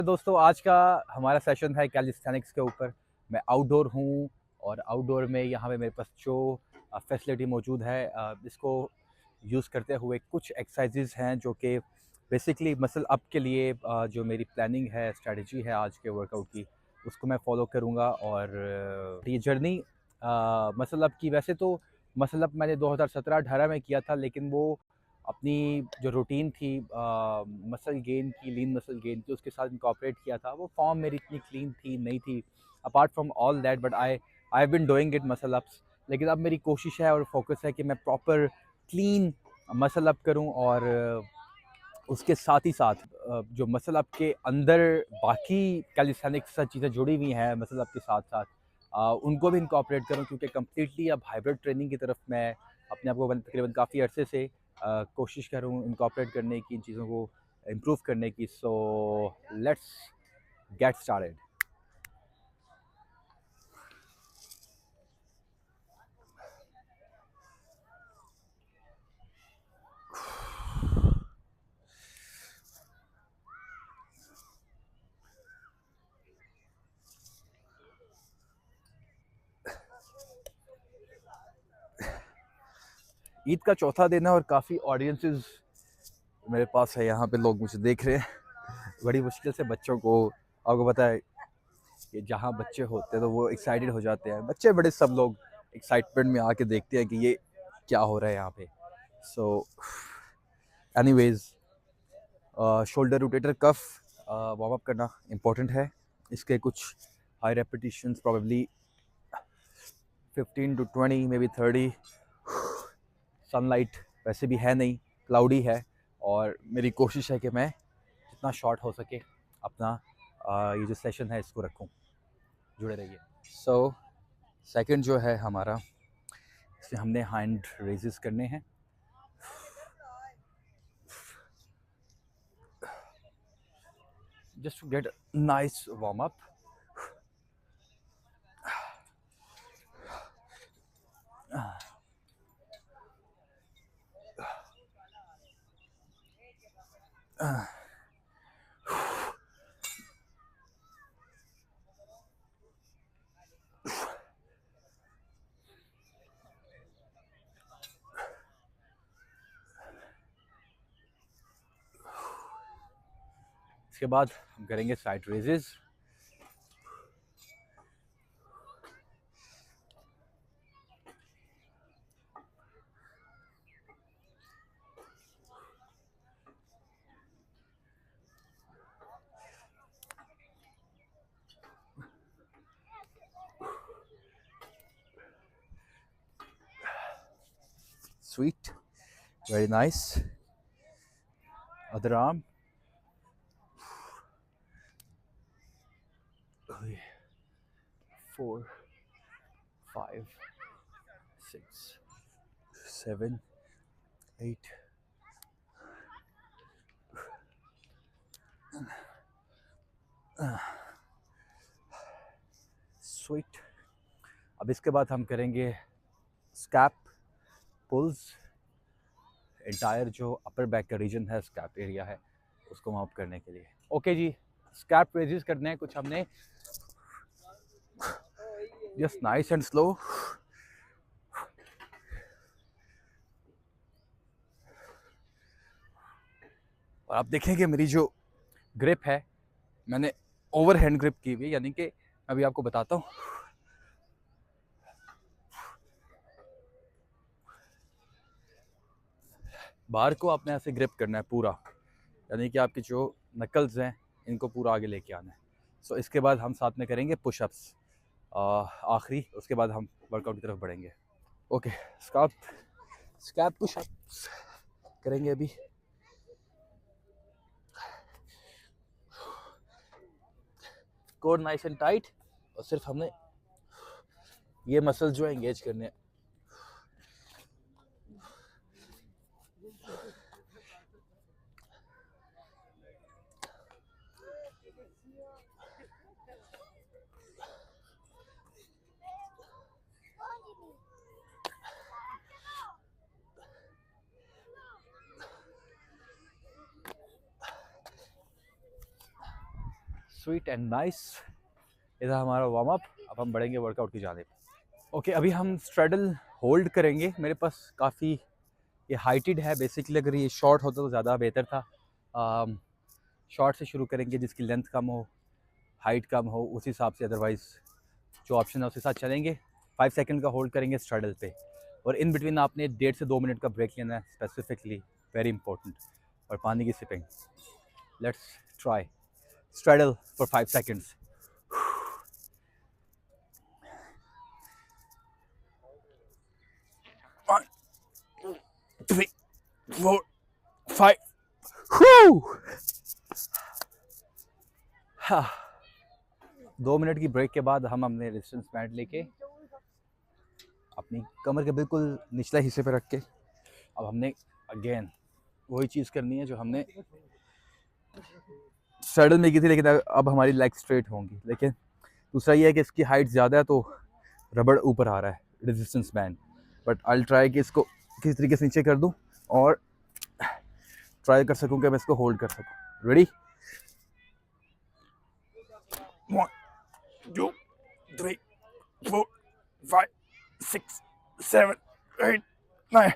दोस्तों आज का हमारा सेशन है कैलिस्थेनिक्स के ऊपर। मैं आउटडोर हूँ और आउटडोर में यहाँ पे मेरे पास जो फैसिलिटी मौजूद है इसको यूज़ करते हुए कुछ एक्सरसाइजेज हैं जो कि बेसिकली मसल अप के लिए जो मेरी प्लानिंग है, स्ट्रेटजी है आज के वर्कआउट की, उसको मैं फॉलो करूँगा। और ये जर्नी मसल अप की, वैसे तो मसल अप मैंने 2017-18 में किया था, लेकिन वो अपनी जो रूटीन थी मसल गेन की, लीन मसल गेन की, उसके साथ इनकॉर्पोरेट किया था। वो फॉर्म मेरी इतनी क्लीन थी नहीं थी, apart from all that, but I have been doing it muscle ups. लेकिन अब मेरी कोशिश है और फोकस है कि मैं प्रॉपर क्लीन मसल अप करूं, और उसके साथ ही साथ जो मसल अप के अंदर बाकी कैलिस्थेनिक्स चीज़ें जुड़ी हुई हैं मसल अप के साथ साथ, उनको भी इनकॉर्पोरेट करूं, क्योंकि कम्प्लीटली अब हाइब्रिड ट्रेनिंग की तरफ मैं अपने आप को तकरीबन काफ़ी अरसे से कोशिश करूँ इनकॉर्पोरेट करने की, इन चीज़ों को इम्प्रूव करने की। So let's get started. Eid का चौथा दिन है और काफ़ी ऑडियंसेस मेरे पास है, यहाँ पे लोग मुझे देख रहे हैं। बड़ी मुश्किल से बच्चों को, आपको पता है कि जहाँ बच्चे होते हैं तो वो एक्साइटेड हो जाते हैं, बच्चे बड़े सब लोग एक्साइटमेंट में आके देखते हैं कि ये क्या हो रहा है यहाँ पे। So anyways, shoulder rotator cuff warm up करना इम्पोर्टेंट है। इसके कुछ high repetitions, probably 15 to 20, may be 30। Sunlight वैसे भी है नहीं, क्लाउडी है, और मेरी कोशिश है कि मैं जितना शॉर्ट हो सके अपना ये जो सेशन है इसको रखूं। जुड़े रहिए। सो सेकंड जो है हमारा, इसमें हमने हैंड रेजेस करने हैं। Just to get nice warm up. इसके बाद हम करेंगे side raises. Sweet, very nice. Other arm. 4, 5, 6, 7, 8. Sweet. अब इसके बाद हम करेंगे स्कैप पुल्स। एंटायर जो अपर बैक का रीजन है, स्कैप एरिया है, उसको वार्म अप करने के लिए। ओके जी, स्कैप रेजेस करने हैं कुछ हमने। Just nice and slow. और आप देखेंगे मेरी जो ग्रिप है, मैंने ओवर हैंड ग्रिप की हुई, यानी कि अभी आपको बताता हूँ। बार को आपने ऐसे ग्रिप करना है पूरा, यानी कि आपके जो नकल्स हैं इनको पूरा आगे लेके आना है। सो इसके बाद हम साथ में करेंगे पुशअप्स आखिरी, उसके बाद हम वर्कआउट की तरफ बढ़ेंगे। ओके, स्कैप स्कैप पुशअप्स करेंगे अभी। कोर नाइस एंड टाइट, और सिर्फ हमने ये मसल जो है एंगेज करने हैं। Sweet and nice. इधर हमारा वार्म अप। अब हम बढ़ेंगे वर्कआउट की जानिब। ओके, अभी हम स्ट्रेडल होल्ड करेंगे। मेरे पास काफ़ी ये हाइटेड है बेसिकली, अगर ये शॉर्ट होता तो ज़्यादा बेहतर था। शॉर्ट से शुरू करेंगे, जिसकी लेंथ कम हो, हाइट कम हो, उस हिसाब से। अदरवाइज़ जो ऑप्शन है उसके साथ चलेंगे। 5 सेकंड का होल्ड करेंगे स्ट्रेडल पे, और इन बिटवीन आपने 1.5 से 2 मिनट का ब्रेक लेना है, स्पेसिफिकली वेरी इंपॉर्टेंट। और पानी की sipping. Let's try straddle for 5 seconds. 1 3 4 5। हाँ, 2 मिनट की ब्रेक के बाद हम अपने रेजिस्टेंस बैंड लेके अपनी कमर के बिल्कुल निचले हिस्से पे रख के अब हमने अगेन वही चीज़ करनी है जो हमने सडन में की थी, लेकिन अब हमारी लेग स्ट्रेट होंगी। लेकिन दूसरा ये है कि इसकी हाइट ज़्यादा है तो रबड़ ऊपर आ रहा है, resistance band. But I try कि इसको किसी तरीके से नीचे कर दूं और ट्राई कर सकूं कि मैं इसको होल्ड कर सकूं। Ready? 1 2 3 4 5 6 7 8 9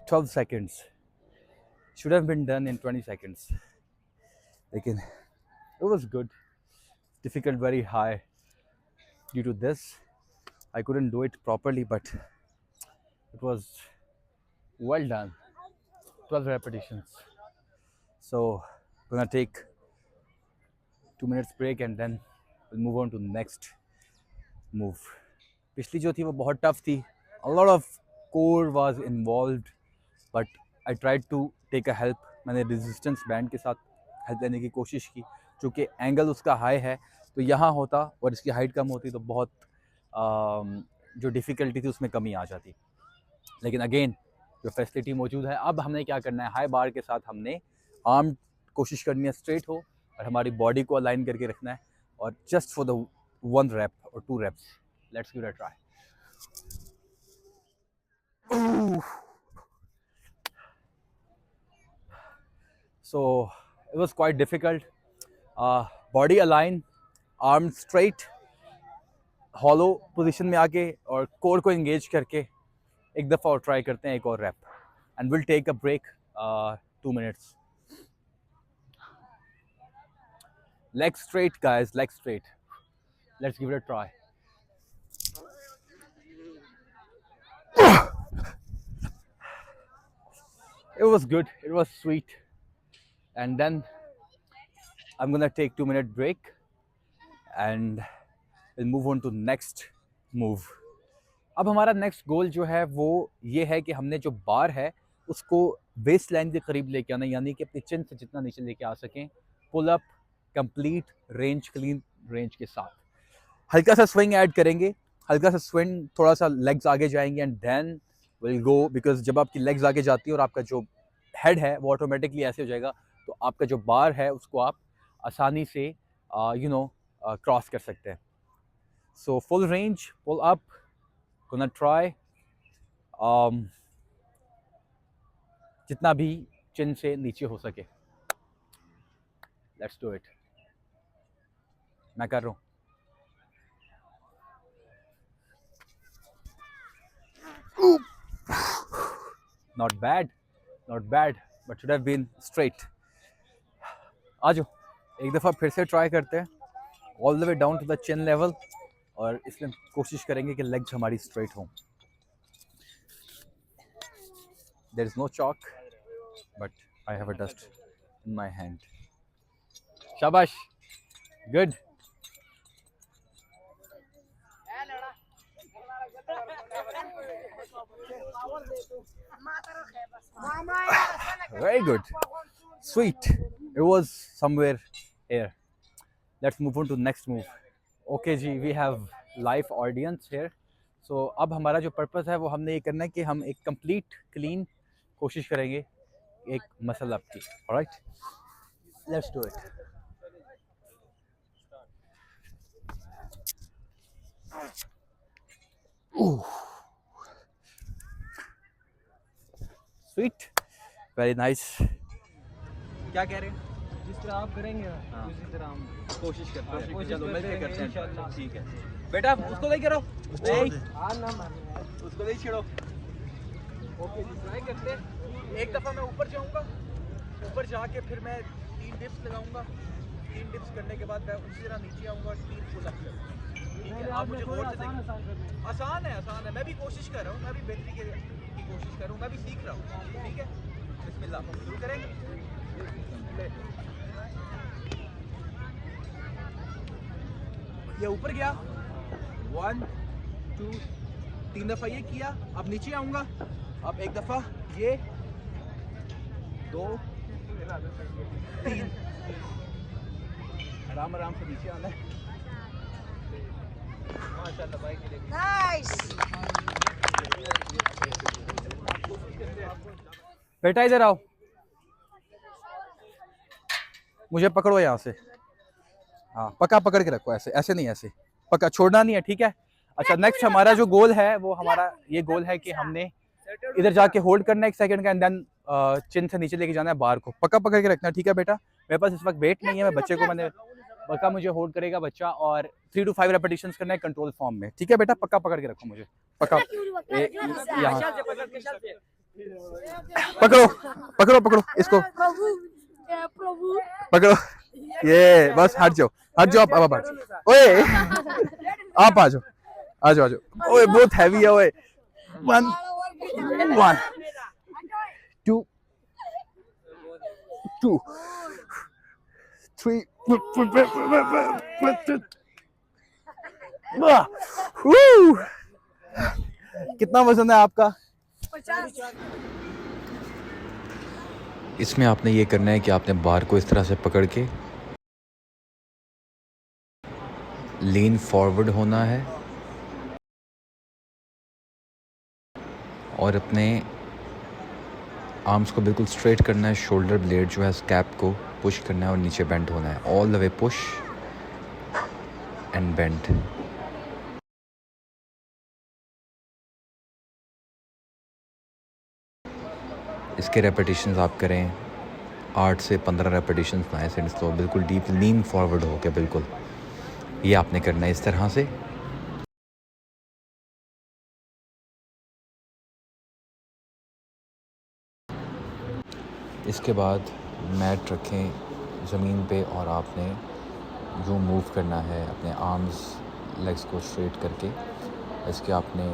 12 seconds. Should have been done in 20 seconds. Lekin it was good. Difficult, very high. Due to this, I couldn't do it properly, but it was well done. 12 repetitions. So gonna take 2 minutes break and then we'll move on to next move. पिछली जो थी वो बहुत tough थी. A lot of core was involved, but I tried to take a help. मैंने resistance band के साथ help लेने की कोशिश की, चूँकि एंगल उसका हाई है तो यहाँ होता और इसकी हाइट कम होती तो बहुत जो डिफ़िकल्टी थी उसमें कमी आ जाती। लेकिन अगेन जो फैसिलिटी मौजूद है, अब हमने क्या करना है, हाई बार के साथ हमने आर्म कोशिश करनी है स्ट्रेट हो और हमारी बॉडी को अलाइन करके रखना है, और just for the 1 rep or 2 reps. Let's give it a try. So it was quite difficult. Body align, arm straight, hollow position में आके और core को engage करके एक दफ़ा और try करते हैं, एक और rep, and we'll take a break 2 minutes. Leg straight, guys, leg straight. Let's give it a try. It was good, it was sweet. And then I'm gonna take 2 minute break and we'll move on to next move. अब हमारा next गोल जो है वो ये है कि हमने जो बार है उसको वेस्ट लाइन के करीब लेके आना, यानी कि अपनी चिन से जितना नीचे लेके आ सकें। Pull up complete range, clean range के साथ हल्का सा स्विंग ऐड करेंगे, हल्का सा स्विंग, थोड़ा सा लेग्स आगे जाएंगे and then will go. Because जब आपकी लेग्स आगे जाती है और आपका जो हेड है वो ऑटोमेटिकली ऐसे हो जाएगा, तो आपका जो बार है उसको आप आसानी से क्रॉस कर सकते हैं। So full range, pull up, gonna try जितना भी चिन से नीचे हो सके। Let's do it. मैं कर रहा हूँ। Not bad, not bad, but should have been straight. आ जाओ, एक दफ़ा फिर से ट्राई करते हैं, all the way down to the chin level, और इसमें कोशिश करेंगे कि लेग्स हमारी स्ट्रेट हों। There is no chalk, but I have a dust in my hand. शाबाश, good. Very good. Sweet. It was somewhere here. Let's move on to next move. Okay ji, we have live audience here. So अब हमारा जो purpose है वो हमने ये करना है कि हम एक कंप्लीट क्लीन कोशिश करेंगे एक मसल अप की। Alright, let's do it. Sweet, very nice. क्या कह रहे हैं? जिस तरह आप करेंगे हाँ। उसी तरह हम कोशिश करते हैं, कोशिश चलो मिलके करते करते हैं हैं इंशाल्लाह। ठीक है बेटा, उसको लेके रहो, उसको नहीं छिड़ो। ओके जी, ट्राई करते हैं। एक दफ़ा मैं ऊपर जाऊंगा, ऊपर जाके फिर मैं 3 डिप्स लगाऊंगा, 3 डिप्स करने के बाद मैं उसी तरह नीचे आऊंगा और 3 पुल अप करूंगा। ठीक है, आप मुझे होल्ड से देखें। आसान है, मैं भी कोशिश कर रहा हूँ, मैं भी बेहतरी की कोशिश कर रहा हूँ, मैं भी सीख रहा हूँ। ठीक है, बिस्मिल्लाह, शुरू करेंगे। ये ऊपर गया, 1 2 3 दफ़ा ये किया, अब नीचे आऊँगा, अब एक दफ़ा ये, 2 3, आराम आराम से नीचे आना है। माशाल्लाह भाई के लिए नाइस। बेटा इधर आओ, मुझे पकड़ो यहाँ से। हाँ, पक्का पकड़ के रखो, ऐसे ऐसे नहीं, ऐसे पक्का, छोड़ना नहीं है, ठीक है। अच्छा, नेक्स्ट हमारा जो गोल है वो हमारा ये गोल है कि हमने इधर जाके होल्ड करना है 1 सेकंड का, एंड देन चिन से नीचे लेके जाना है बार को, पक्का पकड़ के रखना है, ठीक है बेटा। मेरे पास इस वक्त वेट नहीं है, मैं बच्चे को मैंने पक्का मुझे होल्ड करेगा बच्चा, और 3 to 5 रेपिटेशंस करना है कंट्रोल फॉर्म में, ठीक है बेटा, पक्का पकड़ के रखो मुझे, पक्का। यहाँ पकड़ो पकड़ो पकड़ो इसको, प्रभु पकड़ो, ये बस हट जाओ, हट जाओ, अब हट जाओ, ओए आप आ जाओ, आ जाओ, आ जाओ, ओए बहुत हैवी है, ओए 1 1 2 2 3 कितना वजन है आपका? इसमें आपने ये करना है कि आपने बार को इस तरह से पकड़ के लीन फॉरवर्ड होना है और अपने आर्म्स को बिल्कुल स्ट्रेट करना है, शोल्डर ब्लेड जो है स्कैप को पुश करना है और नीचे बेंड होना है, all the way push and bend. इसके रेपिटेशंस आप करें 8 से 15 रेपिटेशंस नाइस एंड स्लो, बिल्कुल डीप लीन फॉरवर्ड हो के, बिल्कुल ये आपने करना है इस तरह से। इसके बाद मैट रखें ज़मीन पे और आपने यूँ मूव करना है अपने आर्म्स लेग्स को स्ट्रेट करके। इसके आपने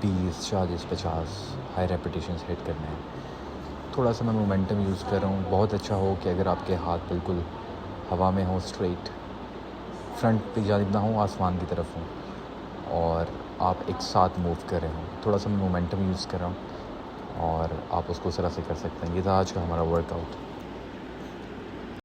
20 40 50 हाई रेपिटेशंस हिट करने हैं। थोड़ा सा मैं मोमेंटम यूज़ कर रहा हूँ, बहुत अच्छा हो कि अगर आपके हाथ बिल्कुल हवा में हो, स्ट्रेट फ्रंट की जानिब ना हो, आसमान की तरफ हो, और आप एक साथ मूव कर रहे हो। थोड़ा सा मैं मोमेंटम यूज़ कर रहा हूँ और आप उसको उस तरह से कर सकते हैं। ये था आज का हमारा वर्कआउट।